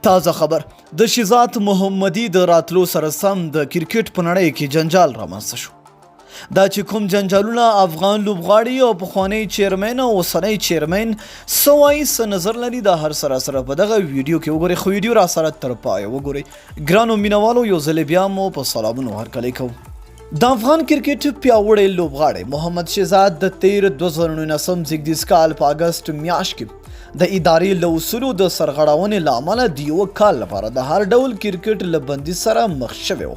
تازه خبر د شهزاد محمدي د راتلو سره سم د کرکټ په نړۍ کې جنجال رامنځته شو. دا چې کوم جنجالونه افغان لوبغاړي او پخوانی چیرمن او اوسنی چیرمن سوای څه نظر لري دا هر سره په دغه ویډیو کې وګورئ. خو ویډیو را سره تر پای وګورئ. ګرانو مینوالو یو ځل بیا مو په سلامونو هرکلی کوم. د افغان کرکټ پیاوړی لوبغاړی محمد شهزاد د 2019 زیږدیز کال په اگست میاشت کې د ادارې له اصولو د سرغړونې له امله د یوه کال لپاره د هر ډول کرکټ له بندیز سره مخ شوی و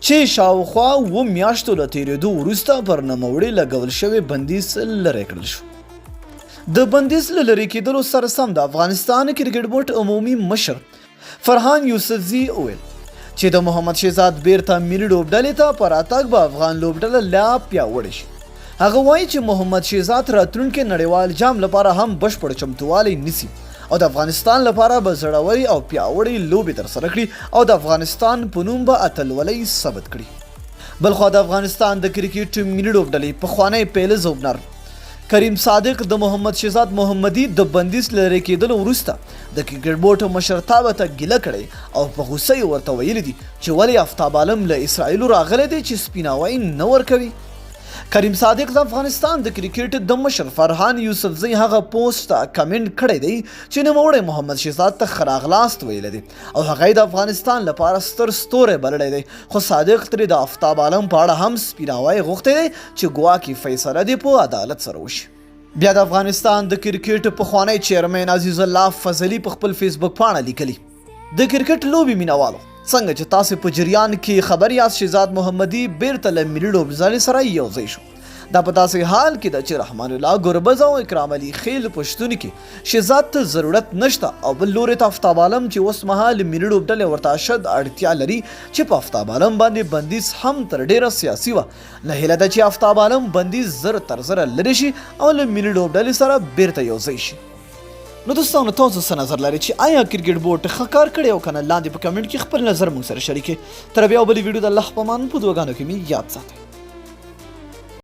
چې شاوخوا 7 میاشتو له تېرېدو وروسته پر نوموړي لګول شوی بندیز لرې کړل شو. د بندیز له لرې کېدلو سره سم د افغانستان کرکټ بورډ عمومي مشر فرحان یوسفزي وویل چې د محمد شهزاد بیرته ملي لوبډلې ته په راتګ به افغان لوبډله لا پیاوړې شي. هغه وایي چې محمد شهزاد راتلونکي نړیوال جام لپاره هم بشپړ چمتووالی نیسي او د افغانستان لپاره به زړورې او پیاوړې لوبې ترسره کړي او د افغانستان په نوم به اتلولۍ ثبت کړي. بلخوا د افغانستان د کرکټ ملي لوبډلې پخوانی پیلز اوپنر کریم صادق د محمد شهزاد محمدي د بندیز لرې کېدلو وروسته د کرکټ بورډ مشرتابه ته ګیله کړې او په غوسه یې ورته ویلي دي چې ولې آفتاب عالم له اسرائیلو راغلی دی چې سپیناوی نه ورکوي. کریم صادق د افغانستان د کرکټ د مشر فرحان یوسفزي هغه پوسټ ته کمنټ کړی دی چې نوموړی محمد شهزاد ته ښه راغلاست ویلی دی او هغه د افغانستان لپاره ستر ستوری بللی دی. خو صادق ترې د آفتاب عالم په اړه هم سپیناوی غوښتی دی چې ګواکې فیصله دې په عدالت سره وشي. بیا د افغانستان د کرکټ پخوانی چیرمن عزیز الله فضلي په خپل فیسبوک پاڼه لیکلي د کرکټ لوبې مینوالو څنګه چې تاسو په جریان کې خبر یاست شهزاد محمدي بیرته له ملي لوبډلې سره یوځای شو. دا په داسې حال کې ده چې رحمان الله ګربز او اکرام علي خیل په شتون کې شهزاد ته ضرورت نشته او بل لوري ته آفتاب عالم چې اوس مهال ملي لوبډلې ورته اشد اړتیا لري چې په آفتاب عالم باندې بندیز هم تر ډیره سیاسي وه. له هیله ده چې آفتاب عالم بندیز زر تر زره لرې شي او له ملي لوبډلې سره بیرته یوځای شي. نو دوستانو تاسو څه نظر لرئ چې آیا کرکټ بورډ ښه کار کړی او که نه لاندې په کمنټ کې خپل نظر موږ سره شریکې. تر بیا بلې ویډیو د الله په امان په دعاګانو کې مې یاد ساتئ.